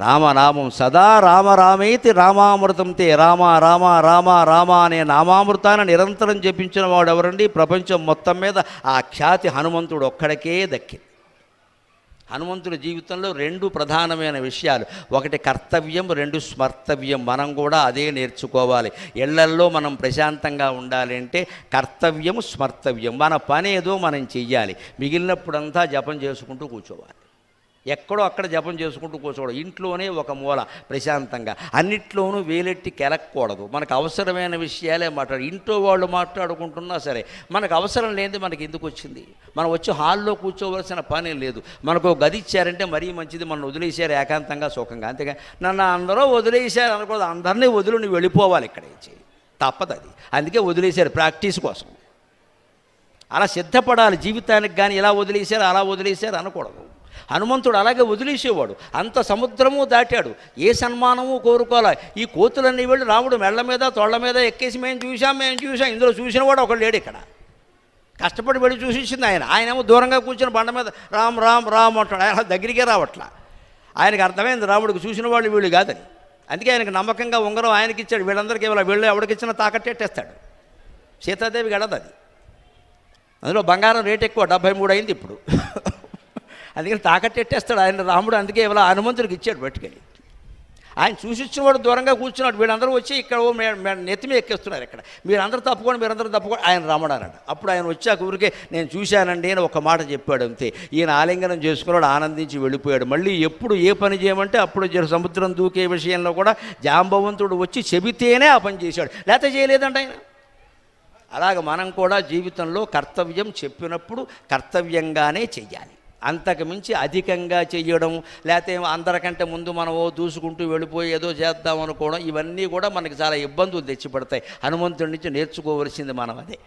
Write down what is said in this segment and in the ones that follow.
రామనామం సదా రామరామేతి రామామృతం తే రామ రామ రామ రామ అనే నామామృతాన్ని నిరంతరం జపించిన వాడు ఎవరండి? ప్రపంచం మొత్తం మీద ఆ ఖ్యాతి హనుమంతుడు ఒక్కడికే దక్కింది. హనుమంతుడి జీవితంలో రెండు ప్రధానమైన విషయాలు, ఒకటి కర్తవ్యం, రెండు స్మర్తవ్యం. మనం కూడా అదే నేర్చుకోవాలి. ఇళ్లల్లో మనం ప్రశాంతంగా ఉండాలి అంటే కర్తవ్యం, స్మర్తవ్యం. మన పని ఏదో మనం చెయ్యాలి, మిగిలినప్పుడంతా జపం చేసుకుంటూ కూర్చోవాలి. ఎక్కడో అక్కడ జపం చేసుకుంటూ కూర్చోవడం, ఇంట్లోనే ఒక మూల ప్రశాంతంగా, అన్నిట్లోనూ వేలెట్టి కెలక్కూడదు. మనకు అవసరమైన విషయాలే మాట్లాడు. ఇంట్లో వాళ్ళు మాట్లాడుకుంటున్నా సరే మనకు అవసరం లేనిది మనకి ఎందుకు వచ్చింది? మనం వచ్చి హాల్లో కూర్చోవలసిన పని లేదు. మనకు గది ఇచ్చారంటే మరీ మంచిది, మనం వదిలేసారు ఏకాంతంగా సుఖంగా. అంతేగా నన్ను అందరూ వదిలేసారు అనుకోదు, అందరినీ వదిలి నువ్వు వెళ్ళిపోవాలి, ఇక్కడ ఇచ్చి తప్పదు అది. అందుకే వదిలేశారు ప్రాక్టీస్ కోసం. అలా సిద్ధపడాలి జీవితానికి. కానీ ఇలా వదిలేశారు అలా వదిలేశారు అనకూడదు. హనుమంతుడు అలాగే వదిలేసేవాడు. అంత సముద్రము దాటాడు, ఏ సన్మానము కోరుకోవాలి. ఈ కోతులన్నీ వెళ్ళి రాముడు మెళ్ళ మీద తోళ్ల మీద ఎక్కేసి మేము చూసాం ఇందులో చూసిన వాడు ఒకడు లేడు ఇక్కడ. కష్టపడి వెళ్ళి చూసింది ఆయనేమో దూరంగా కూర్చొని బండ మీద రామ్ రామ్ రామ్ అంటాడు. ఆయన దగ్గరికే రావట్లా. ఆయనకు అర్థమైంది రాముడికి చూసిన వాళ్ళు వీళ్ళు కాదని. అందుకే ఆయనకు నమ్మకంగా ఉంగరం ఆయనకి ఇచ్చాడు. వీళ్ళందరికీ వీళ్ళు ఎవరికిచ్చినా తాకట్టేట్టేస్తాడు. సీతాదేవికి వెళ్ళదు అది. అందులో బంగారం రేట్ ఎక్కువ, 73 అయింది ఇప్పుడు. అందుకని తాకట్టెట్టేస్తాడు ఆయన రాముడు. అందుకే ఇవాళ హనుమంతుడికి ఇచ్చాడు పట్టుకెళ్ళి. ఆయన చూసిచ్చినవాడు దూరంగా కూర్చున్నాడు. వీళ్ళందరూ వచ్చి ఇక్కడ నెత్తిమీ ఎక్కేస్తున్నారు. ఇక్కడ మీరందరూ తప్పుకోండి. ఆయన రాముడు అన్నాడు. అప్పుడు ఆయన వచ్చాక ఊరికే నేను చూశానండి అని ఒక మాట చెప్పాడు అంతే. ఈయన ఆలింగనం చేసుకున్నాడు, ఆనందించి వెళ్ళిపోయాడు. మళ్ళీ ఎప్పుడు ఏ పని చేయమంటే అప్పుడు సముద్రం దూకే విషయంలో కూడా జాంబవంతుడు వచ్చి చెబితేనే ఆ పని చేశాడు, లేకపోతే చేయలేదండి ఆయన. అలాగ మనం కూడా జీవితంలో కర్తవ్యం చెప్పినప్పుడు కర్తవ్యంగానే చెయ్యాలి. అంతకుమించి అధికంగా చెయ్యడం, లేకపోతే అందరికంటే ముందు మనమో దూసుకుంటూ వెళ్ళిపోయి ఏదో చేద్దాం అనుకోవడం, ఇవన్నీ కూడా మనకి చాలా ఇబ్బందులు తెచ్చిపడతాయి. హనుమంతుడి నుంచి నేర్చుకోవలసింది మనం అదే.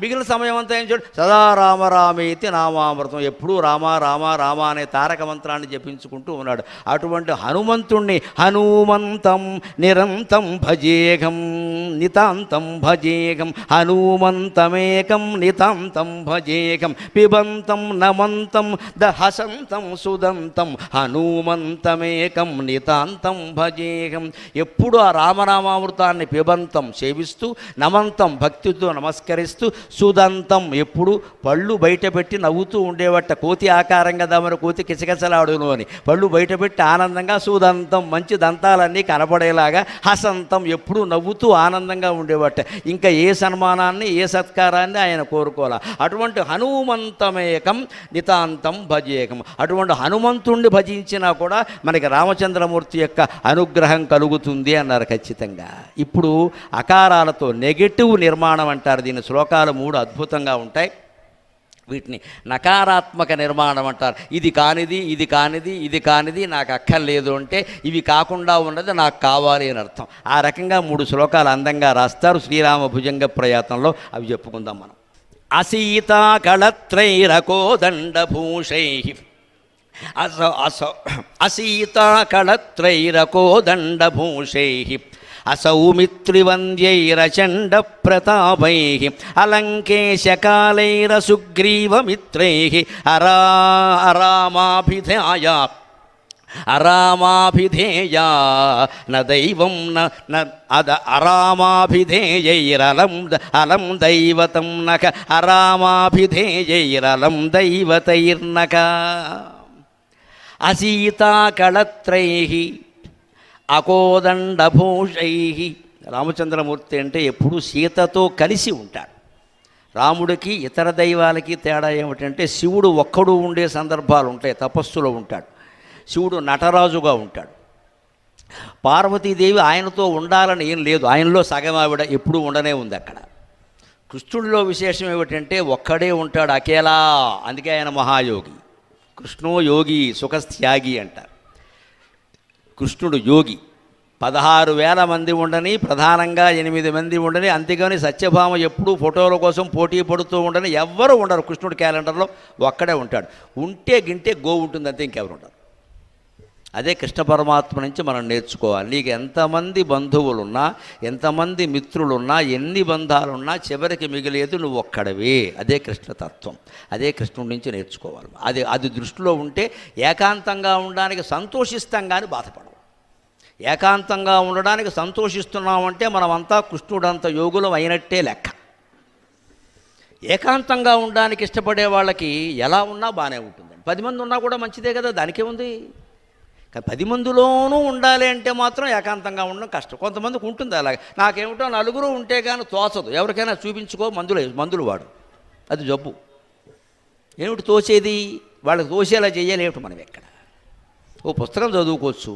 మిగిలిన సమయం అంతా ఏం చూడు, సదా రామరామేతి నామామృతం, ఎప్పుడూ రామ రామ రామ అనే తారక మంత్రాన్ని జపించుకుంటూ ఉన్నాడు. అటువంటి హనుమంతుణ్ణి హనుమంతం నిరంతం భజేగం నితాంతం భజేగం హనుమంతమేకం నితాంతం భజేగం పిబంతం నమంతం దహసంతం సుదంతం హనుమంతమేకం నితాంతం భజేగం. ఎప్పుడు ఆ రామనామామృతాన్ని పిబంతం సేవిస్తూ, నమంతం భక్తితో నమస్కరిస్తూ, సుదంతం ఎప్పుడు పళ్ళు బయటపెట్టి నవ్వుతూ ఉండేవట. కోతి ఆకారంగా దమరు కోతి కిచకిచలాడును అని పళ్ళు బయటపెట్టి ఆనందంగా, సుదంతం మంచి దంతాలన్నీ కనపడేలాగా, హసంతం ఎప్పుడు నవ్వుతూ ఆనందంగా ఉండేవట. ఇంకా ఏ సన్మానాన్ని ఏ సత్కారాన్ని ఆయన కోరుకోవాలి. అటువంటి హనుమంతమేకం నితాంతం భజేకం. అటువంటి హనుమంతుణ్ణి భజించినా కూడా మనకి రామచంద్రమూర్తి యొక్క అనుగ్రహం కలుగుతుంది అన్నారు ఖచ్చితంగా. ఇప్పుడు అకారాలతో నెగటివ్ నిర్మాణం అంటారు. దీని శ్లోకాలు 3 అద్భుతంగా ఉంటాయి. వీటిని నకారాత్మక నిర్మాణం అంటారు. ఇది కానిది ఇది కానిది ఇది కానిది నాకు అక్కర్లేదు అంటే ఇవి కాకుండా ఉన్నది నాకు కావాలి అని అర్థం. ఆ రకంగా 3 శ్లోకాలు అందంగా రాస్తారు శ్రీరామ భుజంగ ప్రయాతంలో. అవి చెప్పుకుందాం మనం. అసీతాకళత్రైరకోదండభూషైః అసీతాకళత్రైరకోదండభూషైః అసౌమిత్రివంద్యైరచండ ప్రతాపైః అలంకేశకాలైరసుగ్రీవమిత్రైః అరామాభిధేయా న దైవం అరామాభిధేయైరలం దైవతం నక అరామాభిధేయైరలం దైవతైర్నక. అసీతాకళత్రైః అకోదండభూషైః. రామచంద్రమూర్తి అంటే ఎప్పుడూ సీతతో కలిసి ఉంటాడు. రాముడికి ఇతర దైవాలకి తేడా ఏమిటంటే శివుడు ఒక్కడు ఉండే సందర్భాలు ఉంటాయి, తపస్సులో ఉంటాడు. శివుడు నటరాజుగా ఉంటాడు. పార్వతీదేవి ఆయనతో ఉండాలని ఏం లేదు, ఆయనలో సగం ఆవిడ ఎప్పుడూ ఉండనే ఉంది అక్కడ. కృష్ణుడిలో విశేషం ఏమిటంటే ఒక్కడే ఉంటాడు, అకేలా. అందుకే ఆయన మహాయోగి. కృష్ణో యోగి సుఖత్యాగి అంటారు. కృష్ణుడు యోగి. 16,000 మంది ఉండని, ప్రధానంగా 8 మంది ఉండని, అంతేగాని సత్యభామ ఎప్పుడూ ఫోటోల కోసం పోటీ పడుతూ ఉండని ఎవ్వరూ ఉండరు. కృష్ణుడి క్యాలెండర్లో ఒక్కడే ఉంటాడు. ఉంటే గింటే గో ఉంటుంది అంతే, ఇంకెవరు ఉండరు. అదే కృష్ణ పరమాత్మ నుంచి మనం నేర్చుకోవాలి. నీకు ఎంతమంది బంధువులున్నా, ఎంతమంది మిత్రులున్నా, ఎన్ని బంధాలున్నా చివరికి మిగిలేదు నువ్వు ఒక్కడవే. అదే కృష్ణతత్వం. అదే కృష్ణుడి నుంచి నేర్చుకోవాలి. అది దృష్టిలో ఉంటే ఏకాంతంగా ఉండడానికి సంతోషిస్తాం కానీ బాధపడం. ఏకాంతంగా ఉండడానికి సంతోషిస్తున్నామంటే మనమంతా కృష్ణుడంత యోగులం అయినట్టే లెక్క. ఏకాంతంగా ఉండడానికి ఇష్టపడే వాళ్ళకి ఎలా ఉన్నా బాగానే ఉంటుంది. 10 మంది ఉన్నా కూడా మంచిదే కదా, దానికే ఉంది. 10 మందిలోనూ ఉండాలి అంటే మాత్రం ఏకాంతంగా ఉండడం కష్టం. కొంతమందికి ఉంటుంది అలాగే. నాకేమిటో నలుగురు ఉంటే కానీ తోచదు. ఎవరికైనా చూపించుకో, మందులు వాడు, అది జబ్బు. ఏమిటి తోచేది? వాళ్ళకి తోచేలా చేయాలి ఏమిటి? మనం ఎక్కడ ఓ పుస్తకం చదువుకోవచ్చు,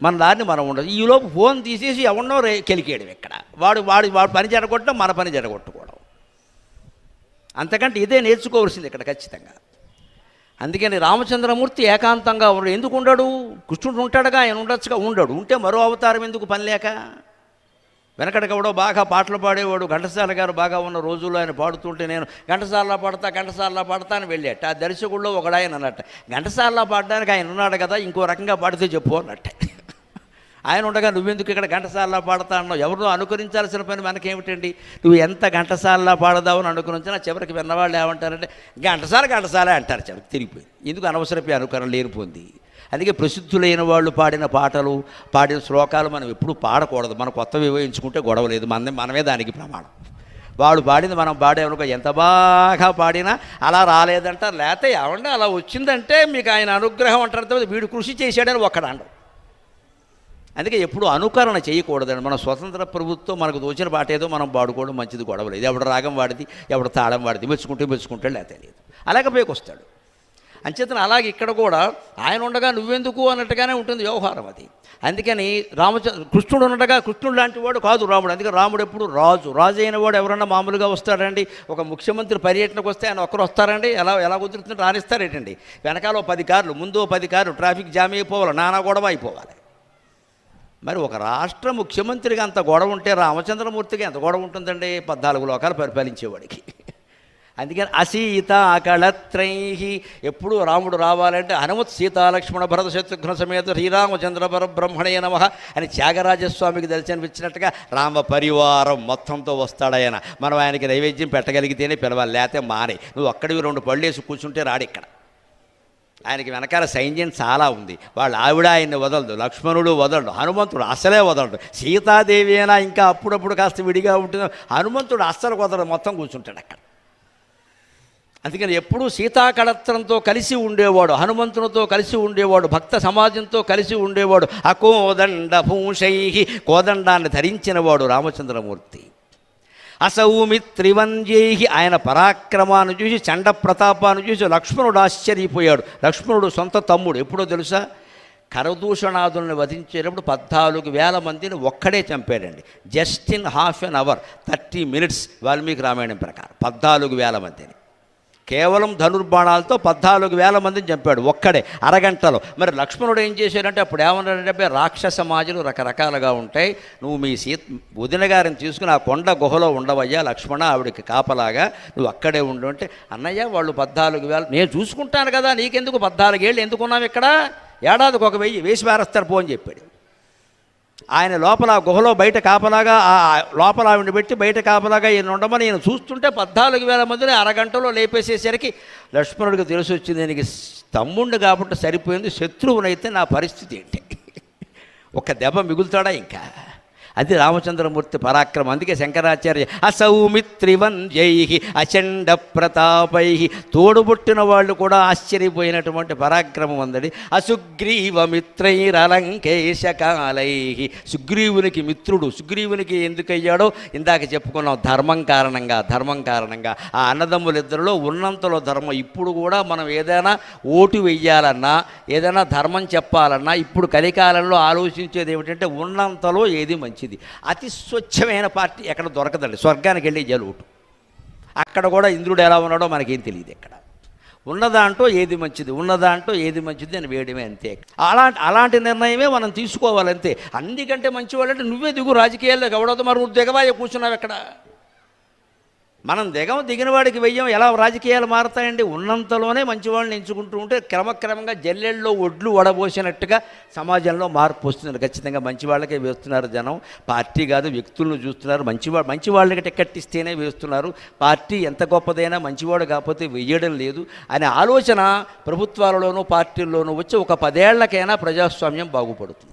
మన దాన్ని మనం ఉండదు. ఈలోపు ఫోన్ తీసేసి ఎవరినో కెలికేయడం ఎక్కడ? వాడు పని జరగొట్టడం, మన పని జరగొట్టుకోవడం. అంతకంటే ఇదే నేర్చుకోవాల్సింది ఇక్కడ ఖచ్చితంగా. అందుకని రామచంద్రమూర్తి ఏకాంతంగా ఉండడు. ఎందుకు ఉండడు? కృష్ణుడు ఉంటాడుగా, ఆయన ఉండొచ్చుగా. ఉండడు. ఉంటే మరో అవతారం ఎందుకు పని లేక? వెనకటికి ఎవడో బాగా పాటలు పాడేవాడు, ఘంటసాల గారు బాగా ఉన్న రోజుల్లో ఆయన పాడుతుంటే నేను ఘంటసాలలో పాడతా అని వెళ్ళేట. ఆ దర్శకుల్లో ఒకడాయన అన్నట్ట, ఘంటసాలలో పాడడానికి ఆయన ఉన్నాడు కదా, ఇంకో రకంగా పాడితే చెప్పు అన్నట్టే. ఆయన ఉండగా నువ్వెందుకు ఇక్కడ ఘంటసాలలో పాడతా అన్నావు? ఎవరినో అనుకరించాల్సిన పని మనకేమిటండి? నువ్వు ఎంత ఘంటసాలలో పాడదావని అనుకరించినా చివరికి విన్నవాళ్ళు ఏమంటారంటే ఘంటసాలే అంటారు. చివరికి తిరిగిపోయింది. ఎందుకు అనవసరపై అనుకరణ లేనిపోయింది. అందుకే ప్రసిద్ధులైన వాళ్ళు పాడిన పాటలు, పాడిన శ్లోకాలు మనం ఎప్పుడూ పాడకూడదు. మనం కొత్తవి వివరించుకుంటే గొడవ లేదు. మనమే దానికి ప్రమాణం. వాడు పాడింది మనం పాడేమనుకో, ఎంత బాగా పాడినా అలా రాలేదంటారు. లేకపోతే ఏమంటే అలా వచ్చిందంటే మీకు ఆయన అనుగ్రహం అంటారు. వీడు కృషి చేశాడని ఒక్కడండు. అందుకే ఎప్పుడు అనుకరణ చేయకూడదండి. మన స్వతంత్ర ప్రభుత్వం మనకు దోచిన పాట ఏదో మనం పాడుకోవడం మంచిది, గొడవలేదు. ఎవడు రాగం వాడిది, ఎవడు తాళం వాడిది, మెచ్చుకుంటాడు, లేకపోతే లేదు. అలాగే పైకొస్తాడు. అంచేతన అలాగే ఇక్కడ కూడా ఆయన ఉండగా నువ్వెందుకు అన్నట్టుగానే ఉంటుంది వ్యవహారం అది. అందుకని కృష్ణుడు ఉండగా కృష్ణుడు లాంటి వాడు కాదు రాముడు. అందుకని రాముడు ఎప్పుడు రాజు అయిన వాడు ఎవరన్నా మామూలుగా వస్తాడండి? ఒక ముఖ్యమంత్రి పర్యటనకు వస్తే ఆయన ఒక్కరు వస్తారండి? ఎలా కుదురుతుంటే రానిస్తారేటండి? వెనకాల 10 కార్లు, ముందు 10 కార్లు, ట్రాఫిక్ జామ్ అయిపోవాలి, నానా గొడవ అయిపోవాలి. మరి ఒక రాష్ట్ర ముఖ్యమంత్రికి అంత గొడవ ఉంటే రామచంద్రమూర్తికి ఎంత గొడవ ఉంటుందండి? 14 లోకాలు పరిపాలించేవాడికి. అందుకని అసీతాకళత్రై ఎప్పుడు రాముడు రావాలంటే హనుమత్ సీతాలక్ష్మణ భరత శత్రుఘ్న సమేత శ్రీరామచంద్ర పరబ్రహ్మణే నమః అని త్యాగరాజస్వామికి దర్శనమిచ్చినట్టుగా రామ పరివారం మొత్తంతో వస్తాడాయన. మనం ఆయనకి నైవేద్యం పెట్టగలిగితేనే పిలవాలి, లేకపోతే మానే. నువ్వు అక్కడివి 2 పళ్ళేసి కూర్చుంటే రాడిక్కడ. ఆయనకి వెనకాల సైన్యం చాలా ఉంది. వాళ్ళు ఆవిడ ఆయన్ని వదలదు, లక్ష్మణుడు వదలడు, హనుమంతుడు అసలే వదలడు. సీతాదేవి అయినా ఇంకా అప్పుడప్పుడు కాస్త విడిగా ఉంటుంది, హనుమంతుడు అస్సలు వదలడు, మొత్తం కూర్చుంటాడు అక్కడ. అందుకని ఎప్పుడూ సీతాకళత్రంతో కలిసి ఉండేవాడు, హనుమంతునితో కలిసి ఉండేవాడు, భక్త సమాజంతో కలిసి ఉండేవాడు. అకోదండ భూషై కోదండాన్ని ధరించినవాడు రామచంద్రమూర్తి. అసౌమిత్రివంజై ఆయన పరాక్రమాన్ని చూసి, చండ ప్రతాపాన్ని చూసి లక్ష్మణుడు ఆశ్చర్యపోయాడు. లక్ష్మణుడు సొంత తమ్ముడు. ఎప్పుడో తెలుసా? కరదూషణాదుల్ని వధించేటప్పుడు 14,000 మందిని ఒక్కడే చంపాడండి. Just in ½ an hour, 30 minutes వాల్మీకి రామాయణం ప్రకారం 14,000 మందిని కేవలం ధనుర్బాణాలతో 14,000 మందిని చంపాడు ఒక్కడే అరగంటలో. మరి లక్ష్మణుడు ఏం చేశాడంటే అప్పుడు ఏమన్నాడంటే, రాక్షస సమాజులు రకరకాలుగా ఉంటాయి, నువ్వు మీ వదిన గారిని తీసుకుని ఆ కొండ గుహలో ఉండవయ్యా లక్ష్మణ, ఆవిడకి కాపలాగా నువ్వు అక్కడే ఉండు అంటే, అన్నయ్య వాళ్ళు 14,000 నేను చూసుకుంటాను కదా, నీకెందుకు 14 ఏళ్ళు ఎందుకున్నావు ఇక్కడ, ఏడాదికి 1,000 వేసి పారేస్తారు పో అని చెప్పాడు. ఆయన లోపల గుహలో బయట కాపలాగా, లోపల ఆవిడ పెట్టి బయట కాపలాగా ఈయన ఉండమని ఈయన చూస్తుంటే 14,000 మందిని అరగంటలో లేపేసేసరికి లక్ష్మణుడికి తెలిసి వచ్చింది, దీనికి తమ్ముండు కాబట్టి సరిపోయింది, శత్రువునైతే నా పరిస్థితి ఏంటి, ఒక దెబ్బ మిగులుతాడా ఇంకా? అది రామచంద్రమూర్తి పరాక్రమం. అందుకే శంకరాచార్య అసౌమిత్రివంజై అచండ ప్రతాపై, తోడుబుట్టిన వాళ్ళు కూడా ఆశ్చర్యపోయినటువంటి పరాక్రమం అందడి. అసుగ్రీవమిత్రైరలంకేశకాలై, సుగ్రీవునికి మిత్రుడు. సుగ్రీవునికి ఎందుకయ్యాడో ఇందాక చెప్పుకున్నాం, ధర్మం కారణంగా. ఆ అన్నదమ్ములిద్దరిలో ఉన్నంతలో ధర్మం. ఇప్పుడు కూడా మనం ఏదైనా ఓటు వెయ్యాలన్నా, ఏదైనా ధర్మం చెప్పాలన్నా ఇప్పుడు కలికాలంలో ఆలోచించేది ఏమిటంటే ఉన్నంతలో ఏది మంచిది. అతి స్వచ్ఛమైన పార్టీ ఎక్కడ దొరకదండి. స్వర్గానికి వెళ్ళి జలుటు. అక్కడ కూడా ఇంద్రుడు ఎలా ఉన్నాడో మనకేం తెలియదు. ఎక్కడ ఉన్నదాంట్లో ఏది మంచిది అని వేయడమే, అంతే. అలాంటి నిర్ణయమే మనం తీసుకోవాలంతే. అందుకంటే మంచివాళ్ళంటే నువ్వే దిగు రాజకీయాల్లో ఎవడవుతా, మరి నువ్వు దిగవాయ కూర్చున్నావు ఎక్కడ? మనం దిగిన వాడికి వెయ్యం ఎలా రాజకీయాలు మారతాయండి? ఉన్నంతలోనే మంచి వాళ్ళని ఎంచుకుంటూ ఉంటే క్రమక్రమంగా జల్లెల్లో ఒడ్లు వడబోసినట్టుగా సమాజంలో మార్పు వస్తుంది. ఖచ్చితంగా మంచి వాళ్ళకే వేస్తున్నారు జనం, పార్టీ కాదు వ్యక్తులను చూస్తున్నారు. మంచి వాళ్ళకి టికెట్ ఇస్తేనే వేస్తున్నారు. పార్టీ ఎంత గొప్పదైనా మంచివాడు కాకపోతే వెయ్యడం లేదు అనే ఆలోచన ప్రభుత్వాలలోనూ పార్టీల్లోనూ వచ్చి ఒక 10 ఏళ్లకైనా ప్రజాస్వామ్యం బాగుపడుతుంది.